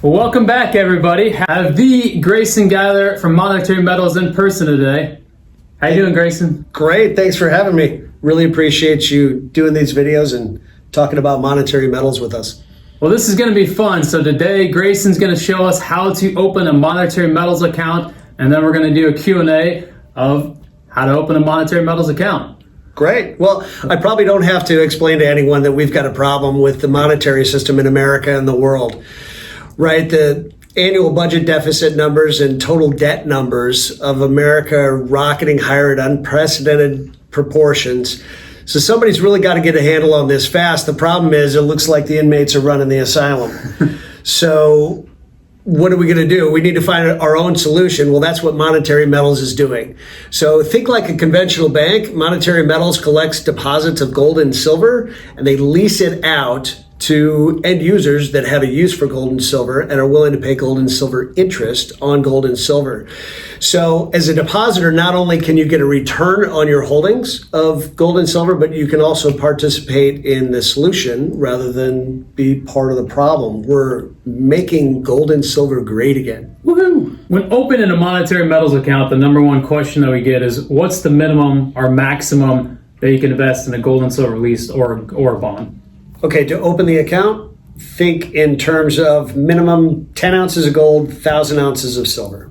Well, welcome back, everybody. I have the Greyson Geiler from Monetary Metals in person today. How you doing, Greyson? Great. Thanks for having me. Really appreciate you doing these videos and talking about monetary metals with us. Well, this is going to be fun. So today, Greyson's going to show us how to open a monetary metals account, and then we're going to do a Q&A of how to open a monetary metals account. Great. Well, I probably don't have to explain to anyone that we've got a problem with the monetary system in America and the world. Right, the annual budget deficit numbers and total debt numbers of America are rocketing higher at unprecedented proportions. So somebody's really got to get a handle on this fast. The problem is it looks like the inmates are running the asylum. So what are we going to do? We need to find our own solution. Well, that's what Monetary Metals is doing. So think like a conventional bank. Monetary Metals collects deposits of gold and silver, and they lease it out to end users that have a use for gold and silver and are willing to pay gold and silver interest on gold and silver. So as a depositor, not only can you get a return on your holdings of gold and silver, but you can also participate in the solution rather than be part of the problem. We're making gold and silver great again. Woohoo! When opening a monetary metals account, the number one question that we get is, what's the minimum or maximum that you can invest in a gold and silver lease or a bond? Okay, to open the account, think in terms of minimum 10 ounces of gold, 1,000 ounces of silver,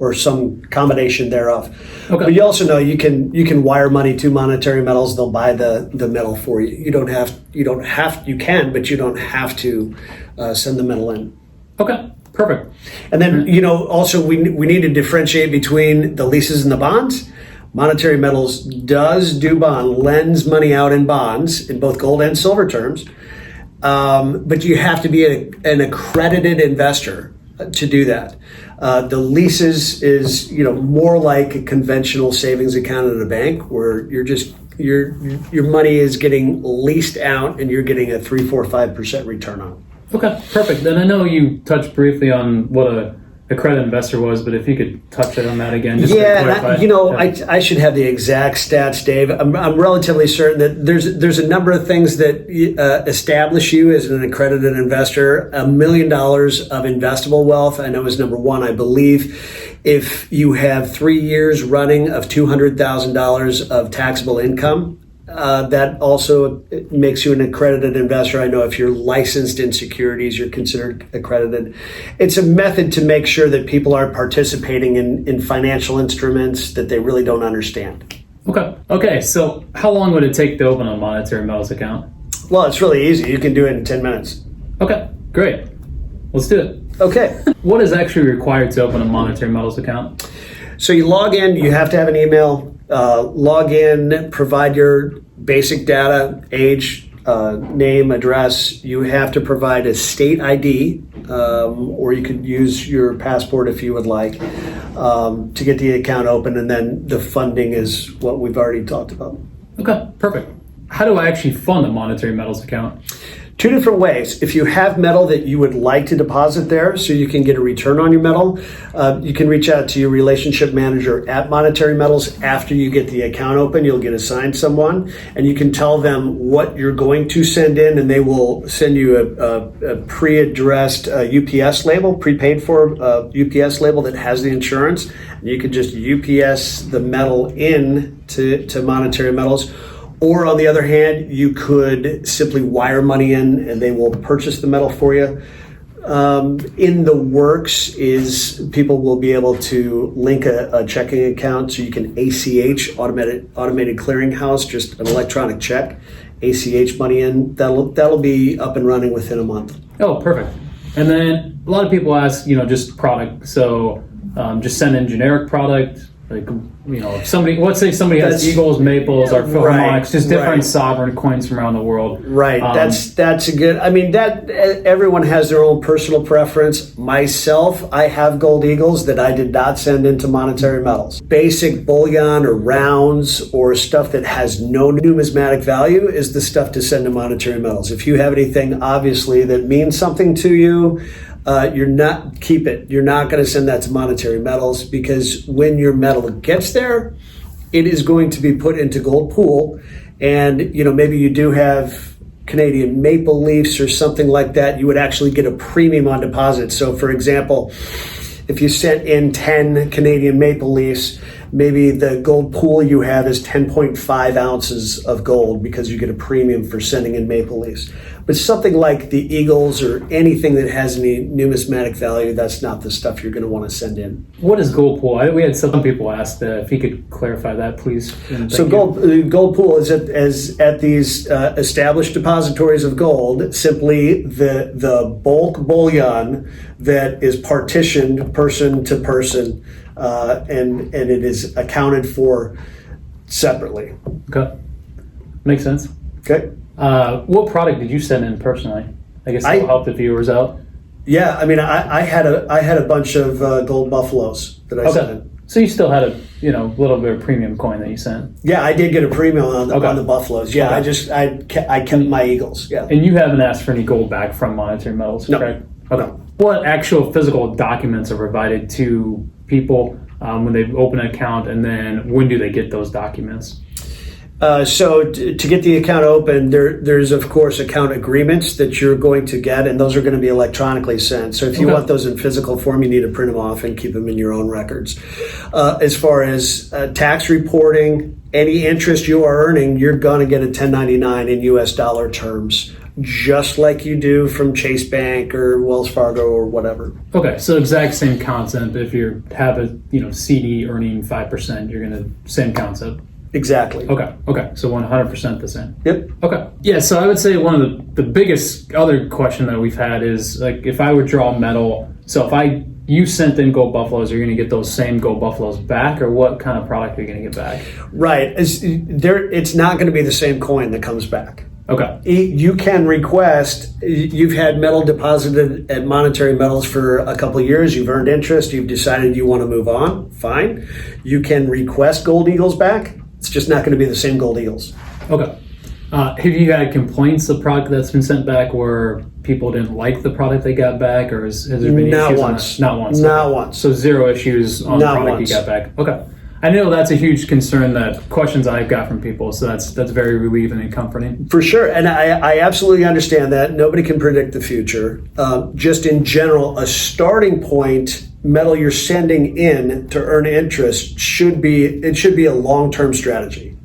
or some combination thereof. Okay. But you also know you can wire money to Monetary Metals. They'll buy the metal for you. You can, but you don't have to send the metal in. Okay, perfect. And then, also we need to differentiate between the leases and the bonds. Monetary Metals does do lends money out in bonds in both gold and silver terms, but you have to be an accredited investor to do that. The leases is more like a conventional savings account at a bank where your money is getting leased out and you're getting a 3, 4, 5% return on it. Okay, perfect. Then I know you touched briefly on what a accredited investor was, but if you could touch on that again, just to clarify. I should have the exact stats, Dave. I'm relatively certain that there's a number of things that establish you as an accredited investor. $1 million of investable wealth, I know, is number one. I believe if you have 3 years running of $200,000 of taxable income, that also makes you an accredited investor. I know if you're licensed in securities, you're considered accredited. It's a method to make sure that people aren't participating in financial instruments that they really don't understand. Okay. So how long would it take to open a Monetary Metals account? Well, it's really easy. You can do it in 10 minutes. Okay, great. Let's do it. Okay. What is actually required to open a Monetary Metals account? So you log in, you have to have an email. Log in, provide your basic data, age, name, address. You have to provide a state ID, or you could use your passport if you would like, to get the account open, and then the funding is what we've already talked about. Okay, perfect. How do I actually fund a Monetary Metals account? Two different ways. If you have metal that you would like to deposit there so you can get a return on your metal, you can reach out to your relationship manager at Monetary Metals after you get the account open. You'll get assigned someone, and you can tell them what you're going to send in, and they will send you a pre-addressed UPS label, prepaid for UPS label that has the insurance. And you can just UPS the metal in to Monetary Metals. Or on the other hand, you could simply wire money in and they will purchase the metal for you. In the works is people will be able to link a checking account so you can ACH, automated clearinghouse, just an electronic check, ACH money in. That'll be up and running within a month. Oh, perfect. And then a lot of people ask, just product. So just send in generic product. Like, if somebody, let's say somebody has Eagles, Maples, or Philharmonics, just different sovereign coins from around the world. Right. That's a good, that everyone has their own personal preference. Myself, I have gold Eagles that I did not send into Monetary Metals. Basic bullion or rounds or stuff that has no numismatic value is the stuff to send to Monetary Metals. If you have anything, obviously, that means something to you, keep it. You're not going to send that to Monetary Metals, because when your metal gets there, it is going to be put into gold pool. And, maybe you do have Canadian maple leafs or something like that, you would actually get a premium on deposit. So for example, if you sent in 10 Canadian maple leafs, maybe the gold pool you have is 10.5 ounces of gold because you get a premium for sending in maple leafs. But something like the eagles or anything that has any numismatic value, that's not the stuff you're going to want to send in. What is gold pool? We had some people ask if you could clarify that, please. So gold pool is at these established depositories of gold, simply the bulk bullion that is partitioned person to person, and it is accounted for separately. Okay, makes sense. Okay. What product did you send in personally? I guess that'll help the viewers out. Yeah, I mean, I had a bunch of gold buffaloes that I sent in. So you still had a little bit of premium coin that you sent. Yeah, I did get a premium on the buffaloes. Yeah, okay. I kept my eagles. Yeah. And you haven't asked for any gold back from Monetary Metals, correct? Okay. No. What actual physical documents are provided to people when they open an account, and then when do they get those documents? So to get the account open, there's of course account agreements that you're going to get, and those are going to be electronically sent. So if you want those in physical form, you need to print them off and keep them in your own records. As far as tax reporting, any interest you are earning, you're going to get a 1099 in US dollar terms, just like you do from Chase Bank or Wells Fargo or whatever. Okay, so exact same concept. If you have a CD earning 5%, you're going to same concept. Exactly. Okay. So 100% the same. Yep. Okay. Yeah, so I would say one of the biggest other question that we've had is, like, if I would draw metal, so if you sent in gold buffaloes, are you going to get those same gold buffaloes back, or what kind of product are you going to get back? Right. It's not going to be the same coin that comes back. Okay. You can request, you've had metal deposited at Monetary Metals for a couple of years, you've earned interest, you've decided you want to move on, fine. You can request gold eagles back. It's just not going to be the same gold eagles. Okay. Have you had complaints of product that's been sent back where people didn't like the product they got back, or has there been issues on that? Not once. Not once. So zero issues on the product you got back. Okay. I know that's a huge concern, that questions I've got from people, so that's very relieving and comforting. For sure, and I absolutely understand that. Nobody can predict the future. Just in general, a starting point metal you're sending in to earn interest should be a long-term strategy.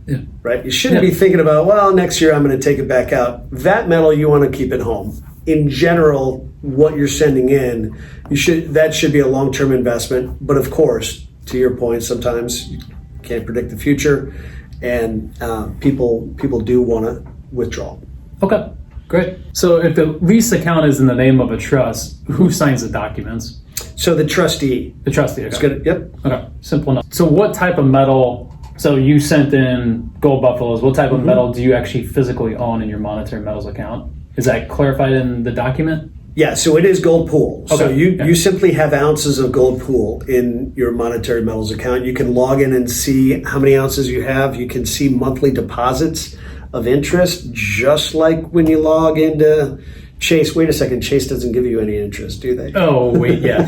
Yeah. Right? You shouldn't be thinking about, well, next year I'm going to take it back out. That metal you want to keep at home. In general, what you're sending in, that should be a long-term investment. But of course, to your point, sometimes you can't predict the future, and people do want to withdraw. Okay, great. So if the lease account is in the name of a trust, who signs the documents? So the trustee. The trustee. Okay. It's good. Yep. Okay, simple enough. So what type of metal? So you sent in gold buffaloes. What type of metal do you actually physically own in your Monetary Metals account? Is that clarified in the document? Yeah, so it is gold pool. Okay. So you simply have ounces of gold pool in your Monetary Metals account. You can log in and see how many ounces you have. You can see monthly deposits of interest, just like when you log into Chase. Wait a second, Chase doesn't give you any interest, do they? Oh, wait, yeah.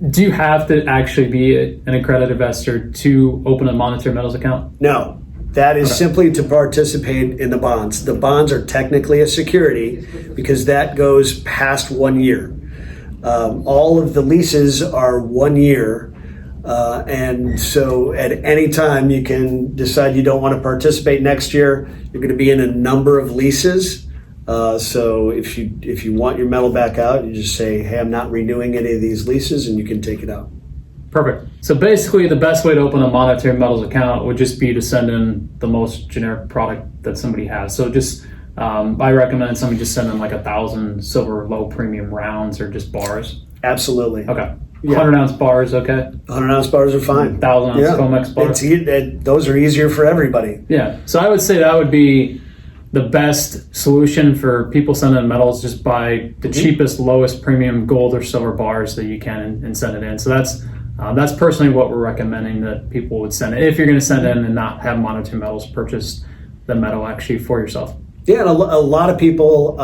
Do you have to actually be an accredited investor to open a Monetary Metals account? No. That is simply to participate in the bonds. The bonds are technically a security because that goes past 1 year. All of the leases are 1 year. And so at any time you can decide you don't want to participate next year. You're going to be in a number of leases. So if you want your metal back out, you just say, hey, I'm not renewing any of these leases, and you can take it out. Perfect. So basically, the best way to open a Monetary Metals account would just be to send in the most generic product that somebody has. So just, I recommend somebody just send in like 1,000 silver low premium rounds or just bars. Absolutely. Okay. 100-ounce bars, okay? 100-ounce bars are fine. 1,000-ounce Comex bars. Those are easier for everybody. Yeah. So I would say that would be the best solution for people sending metals. Just buy the cheapest, lowest premium gold or silver bars that you can and send it in. So that's personally what we're recommending that people would send it. If you're going to send in and not have Monetary Metals, purchase the metal actually for yourself. Yeah, and a lot of people,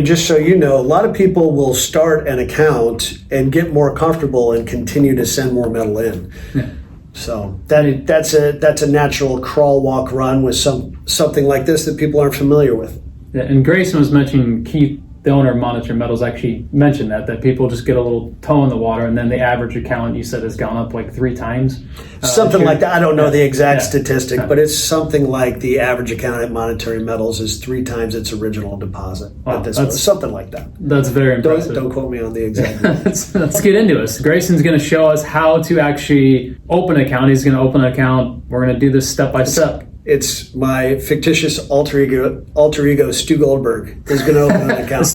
just so you know, a lot of people will start an account and get more comfortable and continue to send more metal in. Yeah. So that's a natural crawl, walk, run with something like this that people aren't familiar with. Yeah, and Greyson was mentioning, Keith, the owner of Monetary Metals, actually mentioned that people just get a little toe in the water, and then the average account, you said, has gone up like 3 times. Something like that. I don't know the exact statistic, but it's something like the average account at Monetary Metals is 3 times its original deposit. Wow, something like that. That's very impressive. Don't quote me on the exact. Let's get into it. Greyson's going to show us how to actually open an account. He's going to open an account. We're going to do this step by step. It's my fictitious alter ego, Stu Goldberg, is going to open an account.